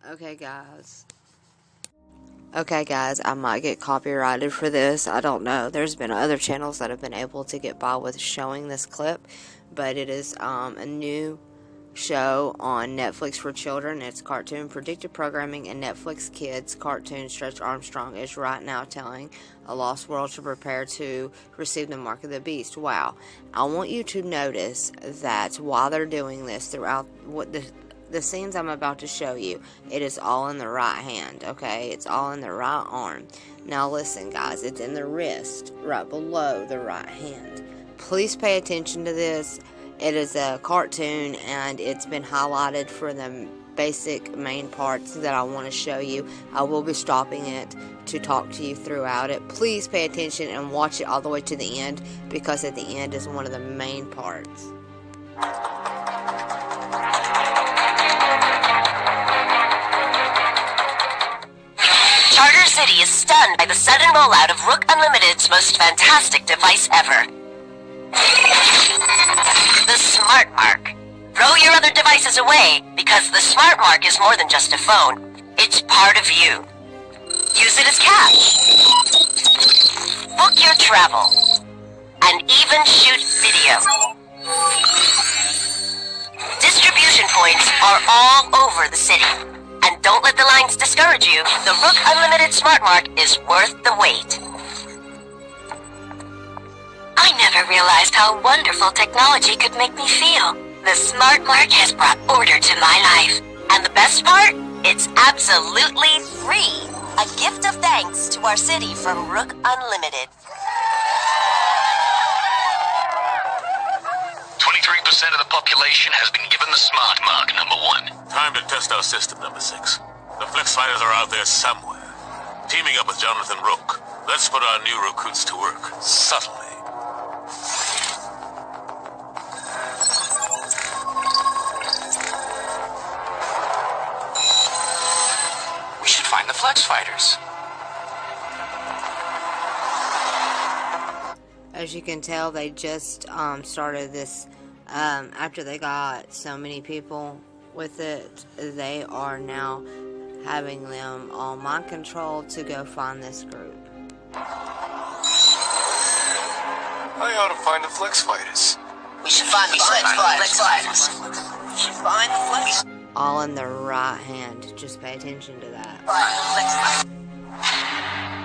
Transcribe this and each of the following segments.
Okay, guys, I might get copyrighted for this. I don't know. There's been other channels that have been able to get by with showing this clip, but it is a new show on Netflix for children. It's cartoon predictive programming, and Netflix Kids cartoon Stretch Armstrong is right now telling a lost world to prepare to receive the mark of the beast. Wow. I want you to notice that while they're doing this, throughout what the scenes I'm about to show you, it is all in the right hand, okay? It's all in the right arm. Now listen, guys, it's in the wrist, right below the right hand. Please pay attention to this. It is a cartoon, and it's been highlighted for the basic main parts that I want to show you. I will be stopping it to talk to you throughout it. Please pay attention and watch it all the way to the end, because at the end is one of the main parts. Charter City is stunned by the sudden rollout of Rook Unlimited's most fantastic device ever. The Smart Mark. Throw your other devices away, because the Smart Mark is more than just a phone. It's part of you. Use it as cash. Book your travel. And even shoot video. Distribution points are all over the city. And don't let the lines discourage you. The Rook Unlimited Smart Mark is worth the wait. I never realized how wonderful technology could make me feel. The Smart Mark has brought order to my life. And the best part? It's absolutely free. A gift of thanks to our city from Rook Unlimited. 23% of the population has been given the Smart Mark, number 1. Time to test our system, number 6. The Flex Fighters are out there somewhere. Teaming up with Jonathan Rook. Let's put our new recruits to work, subtly. We should find the Flex Fighters. As you can tell, they just started this after they got so many people with it. They are now having them all mind controlled to go find this group. I ought to find the Flex Fighters. We should find the Flex Fighters. We should find the Flex. All in the right hand. Just pay attention to that.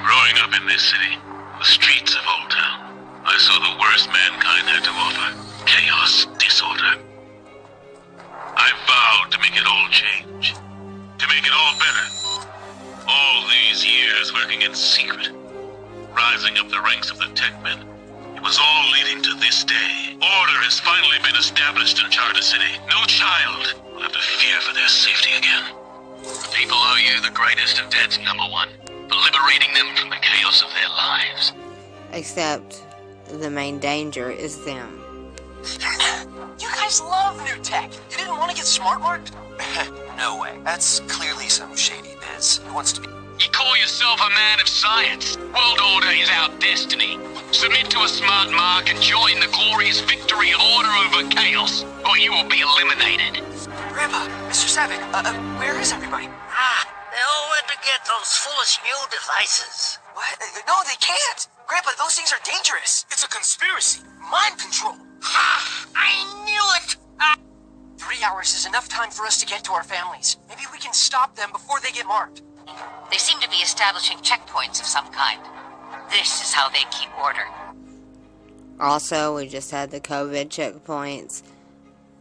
Growing up in this city, the streets of Old Town, I saw the worst mankind had to offer. Chaos, disorder. I vowed to make it all change. To make it all better. All these years working in secret. Rising up the ranks of the tech men. It was all leading to this day. Order has finally been established in Charter City. No child will have to fear for their safety again. People owe you the greatest of debts, number 1, for liberating them from the chaos of their lives. Except the main danger is them. You guys love new tech. You didn't want to get smart marked? No way. That's clearly some shady biz. Who wants to be... You call yourself a man of science. World order is our destiny. Submit to a Smart Mark and join the glorious victory of order over chaos, or you will be eliminated. Grandpa, Mr. Savick, where is everybody? They all went to get those foolish new devices. What? No, they can't. Grandpa, those things are dangerous. It's a conspiracy. Mind control. I knew it! 3 hours is enough time for us to get to our families. Maybe we can stop them before they get marked. They seem to be establishing checkpoints of some kind. This is how they keep order. Also, we just had the COVID checkpoints.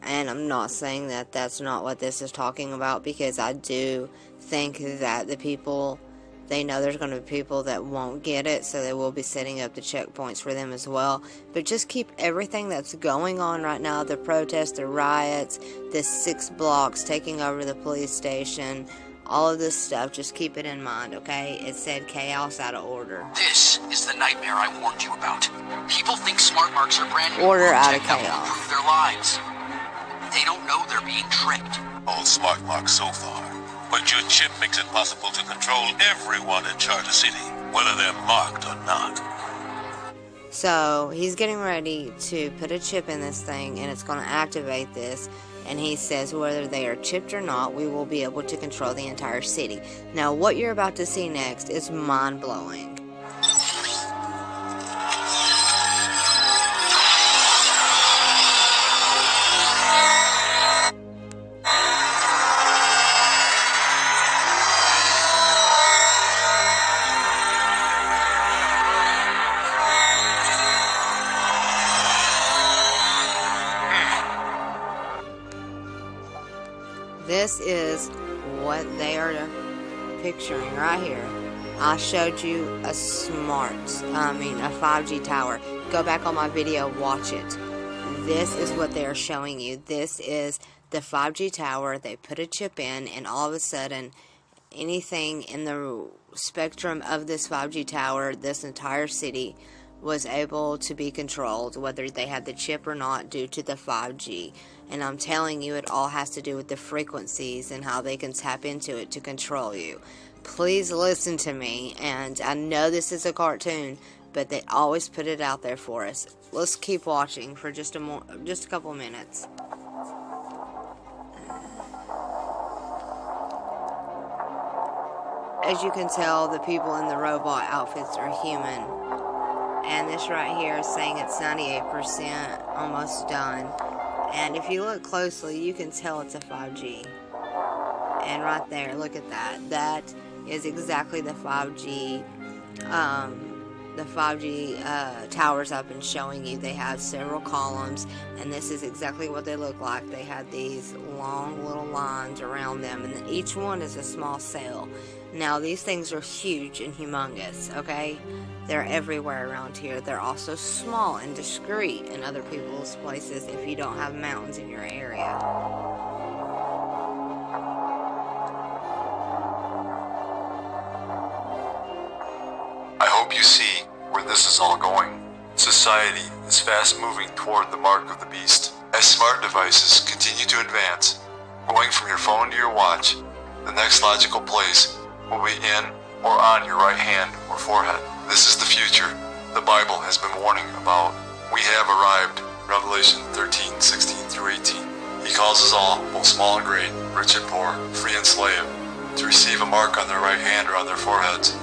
And I'm not saying that that's not what this is talking about, because I do think that the people, they know there's going to be people that won't get it, so they will be setting up the checkpoints for them as well. But just keep everything that's going on right now, the protests, the riots, the 6 blocks taking over the police station, all of this stuff, just keep it in mind, okay? It said chaos out of order. This is the nightmare I warned you about. People think smart marks are brand new Order out of tech that will chaos. improve their lives. They don't know they're being tricked. All smart marks so far. But your chip makes it possible to control everyone in Charter City, whether they're marked or not. So, he's getting ready to put a chip in this thing, and it's going to activate this. And he says whether they are chipped or not, we will be able to control the entire city. Now, what you're about to see next is mind-blowing. This is what they are picturing right here. I showed you a 5G tower. Go back on my video, watch it. This is what they are showing you. This is the 5G tower. They put a chip in, and all of a sudden, anything in the spectrum of this 5G tower, this entire city, was able to be controlled, whether they had the chip or not, due to the 5G. And I'm telling you, it all has to do with the frequencies and how they can tap into it to control you. Please listen to me. And I know this is a cartoon, but they always put it out there for us. Let's keep watching for just a couple minutes. As you can tell, the people in the robot outfits are human. And this right here is saying it's 98% almost done. And if you look closely, you can tell it's a 5G. And right there, look at that. That is exactly the 5G towers I've been showing you. They have several columns, and this is exactly what they look like. They have these long little lines around them, and each one is a small cell. Now, these things are huge and humongous, okay? They're everywhere around here. They're also small and discreet in other people's places if you don't have mountains in your area. I hope you see where this is all going. Society is fast moving toward the mark of the beast. As smart devices continue to advance, going from your phone to your watch, the next logical place will be in or on your right hand or forehead. This is the future the Bible has been warning about. We have arrived. Revelation 13:16-18. He calls us all, both small and great, rich and poor, free and slave, to receive a mark on their right hand or on their foreheads,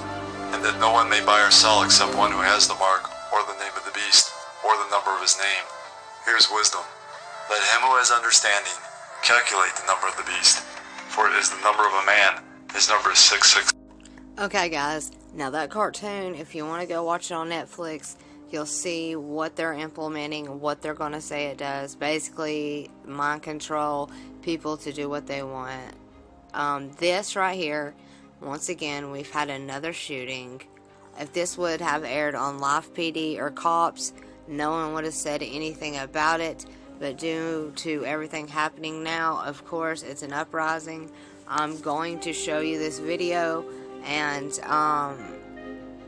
and that no one may buy or sell except one who has the mark, or the name of the beast, or the number of his name. Here's wisdom. Let him who has understanding calculate the number of the beast, for it is the number of a man. His number is 666. Okay, guys. Now that cartoon, if you want to go watch it on Netflix, you'll see what they're implementing, what they're going to say it does. Basically, mind control people to do what they want. This right here, once again, we've had another shooting. If this would have aired on Live PD or Cops, no one would have said anything about it. But due to everything happening now, of course, it's an uprising. I'm going to show you this video, and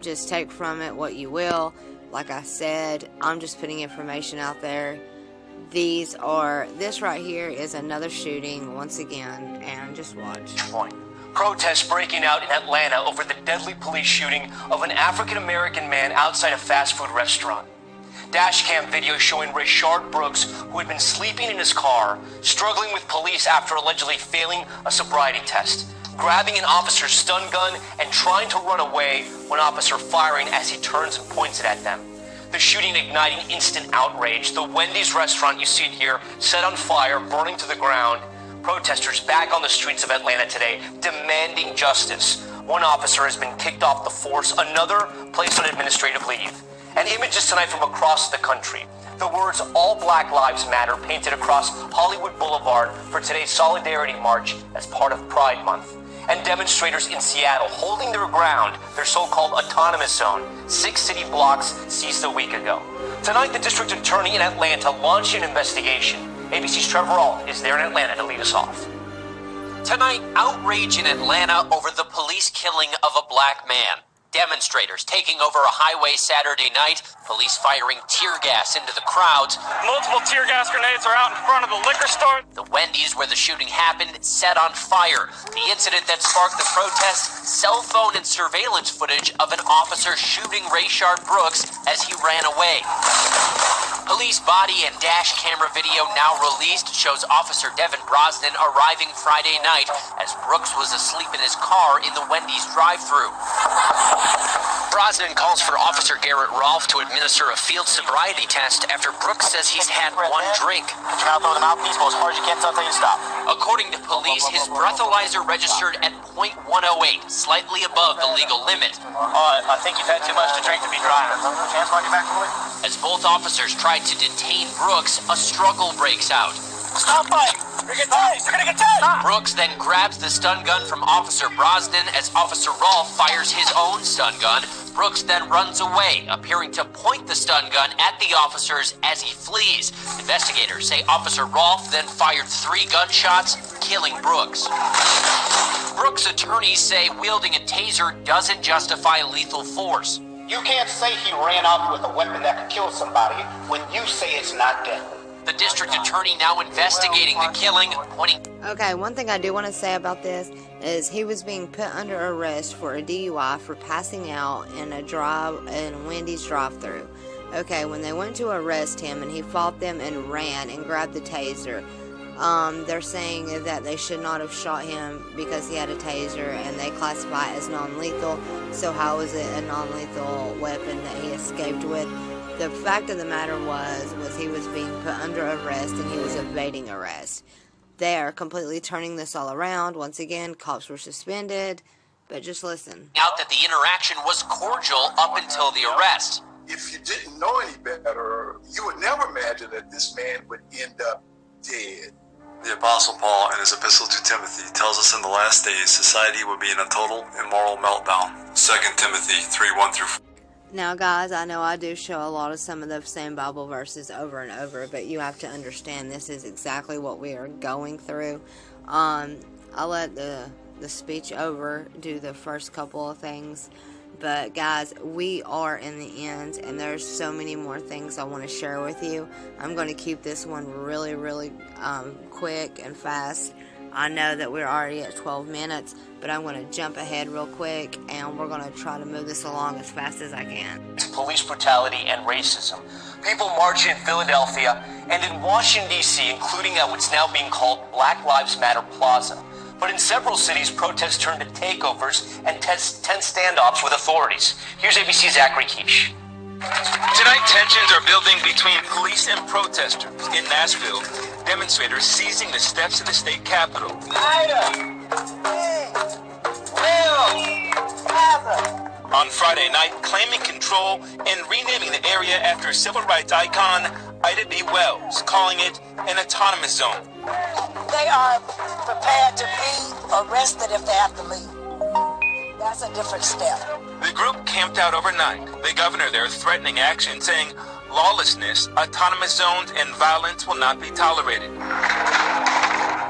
just take from it what you will. Like I said, I'm just putting information out there. This right here is another shooting once again, and just watch. Protests breaking out in Atlanta over the deadly police shooting of an African-American man outside a fast food restaurant. Dashcam video showing Rayshard Brooks, who had been sleeping in his car, struggling with police after allegedly failing a sobriety test, grabbing an officer's stun gun and trying to run away when officer firing as he turns and points it at them. The shooting igniting instant outrage. The Wendy's restaurant, you see it here, set on fire, burning to the ground. Protesters back on the streets of Atlanta today demanding justice. One officer has been kicked off the force, another placed on administrative leave. And images tonight from across the country. The words "All Black Lives Matter" painted across Hollywood Boulevard for today's Solidarity March as part of Pride Month. And demonstrators in Seattle holding their ground, their so-called autonomous zone, 6 city blocks seized a week ago. Tonight, the district attorney in Atlanta launched an investigation. ABC's Trevor Ault is there in Atlanta to lead us off. Tonight, outrage in Atlanta over the police killing of a black man. Demonstrators taking over a highway Saturday night, police firing tear gas into the crowds. Multiple tear gas grenades are out in front of the liquor store. The Wendy's where the shooting happened set on fire. The incident that sparked the protest, cell phone and surveillance footage of an officer shooting Rayshard Brooks as he ran away. Police body and dash camera video now released shows Officer Devin Brosnan arriving Friday night as Brooks was asleep in his car in the Wendy's drive-thru. Brosnan calls for Officer Garrett Rolfe to administer a field sobriety test after Brooks says he's had one drink. Put your mouth over the mouthpiece, go as hard as you can until I tell you to stop. According to police, his breathalyzer registered at .108, slightly above the legal limit. I think you've had too much to drink to be driving. Chance might get back away. As both officers tried to detain Brooks, a struggle breaks out. Stop fighting! You're gonna get tased! You're gonna get tased! Brooks then grabs the stun gun from Officer Brosnan as Officer Rolfe fires his own stun gun. Brooks then runs away, appearing to point the stun gun at the officers as he flees. Investigators say Officer Rolfe then fired 3 gunshots, killing Brooks. Brooks' attorneys say wielding a taser doesn't justify lethal force. You can't say he ran off with a weapon that could kill somebody when you say it's not deadly. The district attorney now investigating the killing, pointing... Okay, one thing I do want to say about this is he was being put under arrest for a DUI for passing out in a Wendy's drive-thru. Okay, when they went to arrest him and he fought them and ran and grabbed the taser, they're saying that they should not have shot him because he had a taser and they classify it as non-lethal. So how is it a non-lethal weapon that he escaped with? The fact of the matter was he was being put under arrest and he was evading arrest. They are completely turning this all around. Once again, cops were suspended, but just listen. Out that the interaction was cordial up until the arrest. If you didn't know any better, you would never imagine that this man would end up dead. The Apostle Paul, in his epistle to Timothy, tells us in the last days society will be in a total immoral meltdown. 2 Timothy 3:1-4. Now, guys, I know I do show a lot of some of the same Bible verses over and over, but you have to understand this is exactly what we are going through. I'll let the speech over do the first couple of things, but guys, we are in the end, and there's so many more things I want to share with you. I'm going to keep this one really, really quick and fast. I know that we're already at 12 minutes, but I'm going to jump ahead real quick, and we're going to try to move this along as fast as I can. Police brutality and racism. People marching in Philadelphia and in Washington, D.C., including at what's now being called Black Lives Matter Plaza. But in several cities, protests turned to takeovers and tense standoffs with authorities. Here's ABC's Zachary Quiche. Tonight, tensions are building between police and protesters. In Nashville, demonstrators seizing the steps of the state capitol. On Friday night, claiming control and renaming the area after civil rights icon Ida B. Wells, calling it an autonomous zone. They are prepared to be arrested if they have to leave. That's a different step. The group camped out overnight. The governor there threatening action, saying lawlessness, autonomous zones, and violence will not be tolerated.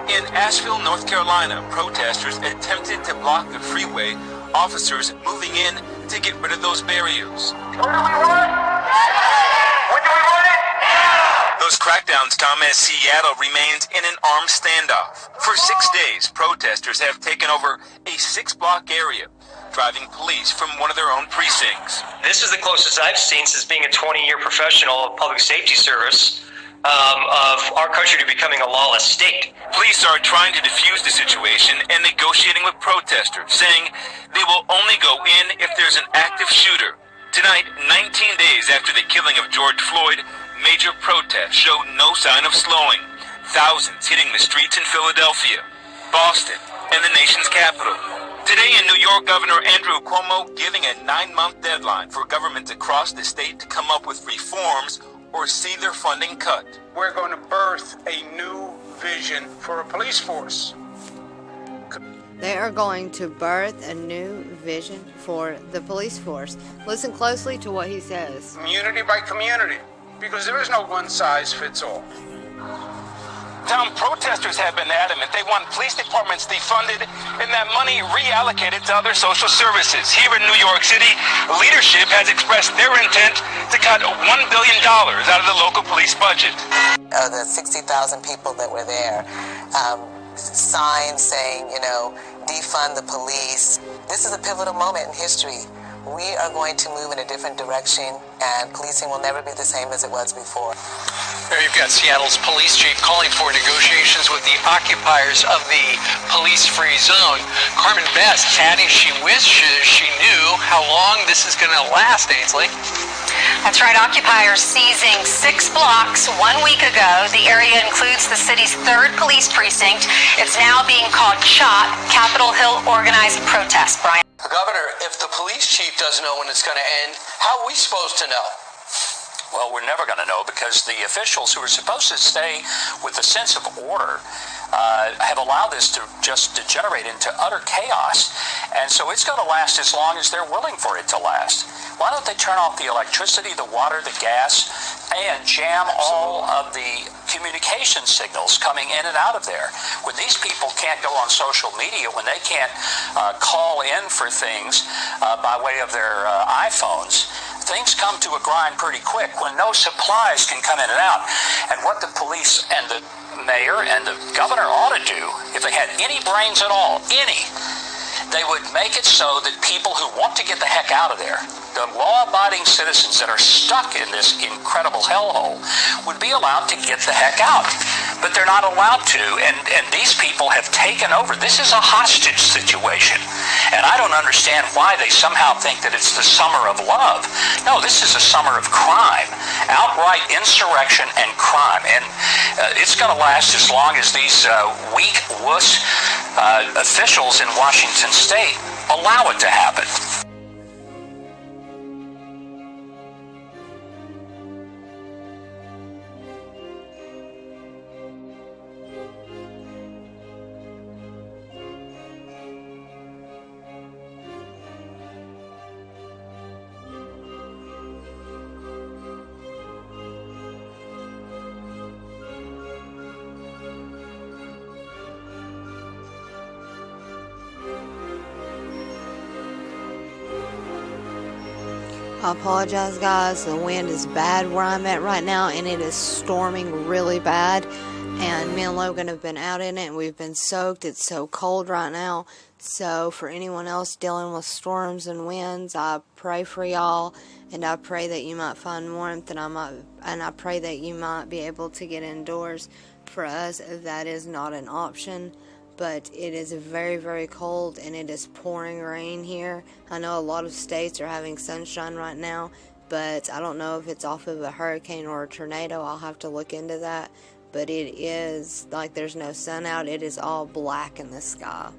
In Asheville, North Carolina, protesters attempted to block the freeway, officers moving in to get rid of those barriers. Those crackdowns come as Seattle remains in an armed standoff. For 6 days, protesters have taken over a 6-block area, driving police from one of their own precincts. This is the closest I've seen since being a 20-year professional of public safety service of our country to becoming a lawless state. Police are trying to defuse the situation and negotiating with protesters, saying they will only go in if there's an active shooter. Tonight, 19 days after the killing of George Floyd, major protests show no sign of slowing. Thousands hitting the streets in Philadelphia, Boston, and the nation's capital. Today in New York, Governor Andrew Cuomo giving a 9-month deadline for governments across the state to come up with reforms or see their funding cut. We're going to birth a new vision for a police force. They are going to birth a new vision for the police force. Listen closely to what he says. Community by community, because there is no one size fits all. Town protesters have been adamant they want police departments defunded and that money reallocated to other social services. Here in New York City, leadership has expressed their intent to cut $1 billion out of the local police budget. The 60,000 people that were there, signs saying, defund the police. This is a pivotal moment in history. We are going to move in a different direction, and policing will never be the same as it was before. There you've got Seattle's police chief calling for negotiations with the occupiers of the police-free zone. Carmen Best adding she wishes she knew how long this is going to last, Ainsley. That's right, occupiers seizing 6 blocks 1 week ago. The area includes the city's 3rd police precinct. It's now being called CHOP, Capitol Hill Organized Protest. Brian. Governor, if the police chief doesn't know when it's going to end, how are we supposed to know? Well, we're never going to know because the officials who are supposed to stay with a sense of order have allowed this to just degenerate into utter chaos. And so it's going to last as long as they're willing for it to last. Why don't they turn off the electricity, the water, the gas, and jam all of the communication signals coming in and out of there? When these people can't go on social media, when they can't call in for things by way of their iPhones, things come to a grind pretty quick when no supplies can come in and out. And what the police and the mayor and the governor ought to do, if they had any brains at all, they would make it so that people who want to get the heck out of there, the law-abiding citizens that are stuck in this incredible hellhole, would be allowed to get the heck out. But they're not allowed to, and these people have taken over. This is a hostage situation, and I don't understand why they somehow think that it's the summer of love. No, this is a summer of crime, outright insurrection and crime, and it's going to last as long as these weak wuss officials in Washington State allow it to happen. I apologize, guys. The wind is bad where I'm at right now, and it is storming really bad. And me and Logan have been out in it, and we've been soaked. It's so cold right now. So for anyone else dealing with storms and winds, I pray for y'all, and I pray that you might find warmth, and I pray that you might be able to get indoors. For us, that is not an option. But it is very, very cold, and it is pouring rain here. I know a lot of states are having sunshine right now, but I don't know if it's off of a hurricane or a tornado. I'll have to look into that. But it is like there's no sun out. It is all black in the sky.